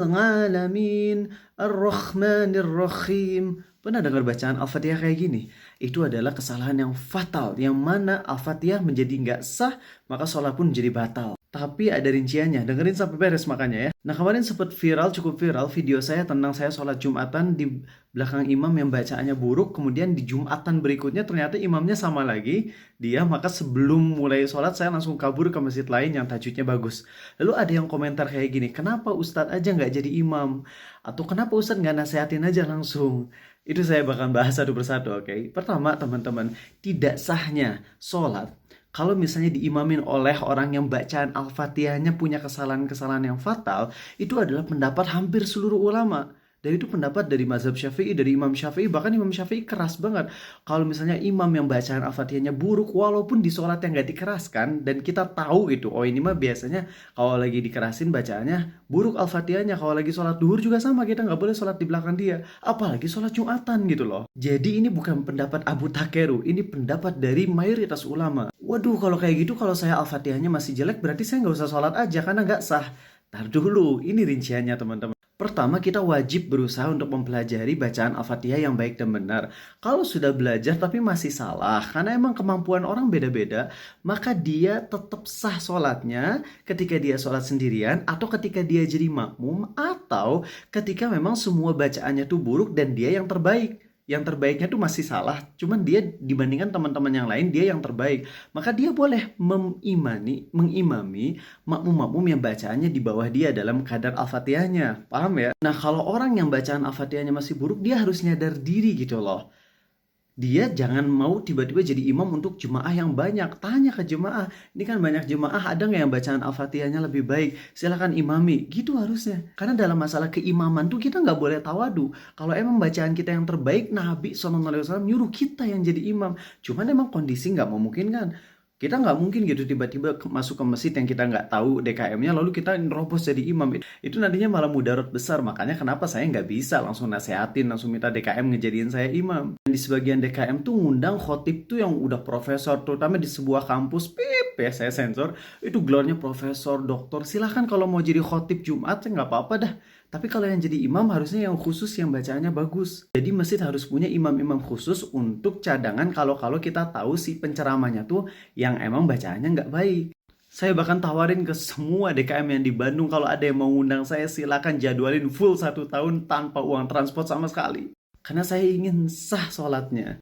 Alamin Ar-Rahmanir Rahim. Pernah dengar bacaan Al-Fatihah kayak gini? Itu adalah kesalahan yang fatal, yang mana Al-Fatihah menjadi nggak sah, maka sholat pun menjadi batal. Tapi ada rinciannya, dengerin sampai beres makanya ya. Nah kemarin sempat viral, cukup viral video saya tentang saya sholat Jumatan di belakang imam yang bacaannya buruk. Kemudian di Jumatan berikutnya ternyata imamnya sama lagi. Maka sebelum mulai sholat saya langsung kabur ke masjid lain yang tajwidnya bagus. Lalu ada yang komentar kayak gini, kenapa Ustadz aja nggak jadi imam? Atau kenapa Ustadz nggak nasehatin aja langsung? Itu saya bakal bahas satu persatu, oke? Pertama teman-teman, tidak sahnya sholat kalau misalnya diimamin oleh orang yang bacaan Al-Fatihahnya punya kesalahan-kesalahan yang fatal, itu adalah pendapat hampir seluruh ulama. Dan itu pendapat dari mazhab Syafi'i, dari Imam Syafi'i, bahkan Imam Syafi'i keras banget. Kalau misalnya imam yang bacaan Al-Fatihahnya buruk, walaupun di sholat yang gak dikeraskan, dan kita tahu itu, oh ini mah biasanya kalau lagi dikerasin bacaannya buruk Al-Fatihahnya. Kalau lagi sholat duhur juga sama, kita nggak boleh sholat di belakang dia. Apalagi sholat Jumatan gitu loh. Jadi ini bukan pendapat Abu Takeru, ini pendapat dari mayoritas ulama. Waduh, kalau kayak gitu, kalau saya Al-Fatihahnya masih jelek, berarti saya nggak usah sholat aja, karena nggak sah. Ntar dulu, ini rinciannya teman-teman. Pertama, kita wajib berusaha untuk mempelajari bacaan Al-Fatihah yang baik dan benar. Kalau sudah belajar tapi masih salah, karena emang kemampuan orang beda-beda, maka dia tetap sah sholatnya ketika dia sholat sendirian, atau ketika dia jadi makmum, atau ketika memang semua bacaannya tuh buruk dan dia yang terbaik. Yang terbaiknya tuh masih salah, cuman dia dibandingkan teman-teman yang lain, dia yang terbaik. Maka dia boleh mengimami makmum-makmum yang bacaannya di bawah dia dalam kadar Al-Fatihahnya. Paham ya? Nah, kalau orang yang bacaan Al-Fatihahnya masih buruk, dia harus nyadar diri gitu loh. Dia jangan mau tiba-tiba jadi imam untuk jemaah yang banyak. Tanya ke jemaah, ini kan banyak jemaah, ada nggak yang bacaan Al-Fatihahnya lebih baik? Silakan imami. Gitu harusnya. Karena dalam masalah keimaman tuh kita nggak boleh tawadu. Kalau emang bacaan kita yang terbaik, Nabi SAW nyuruh kita yang jadi imam. Cuman emang kondisi nggak memungkinkan. Kita nggak mungkin gitu tiba-tiba masuk ke masjid yang kita nggak tahu DKM-nya, lalu kita nerobos jadi imam. Itu nantinya malah mudarat besar. Makanya kenapa saya nggak bisa langsung nasehatin, langsung minta DKM ngejadiin saya imam. Dan di sebagian DKM tuh ngundang khotib tuh yang udah profesor, terutama di sebuah kampus, ya saya sensor, itu gelarnya profesor, doktor. Silahkan kalau mau jadi khotib Jumat, nggak apa-apa dah. Tapi kalau yang jadi imam harusnya yang khusus, yang bacaannya bagus. Jadi masjid harus punya imam-imam khusus untuk cadangan kalau kita tahu si penceramahnya tuh yang emang bacaannya nggak baik. Saya bahkan tawarin ke semua DKM yang di Bandung, kalau ada yang mau ngundang saya, silakan jadwalin full 1 tahun tanpa uang transport sama sekali. Karena saya ingin sah sholatnya.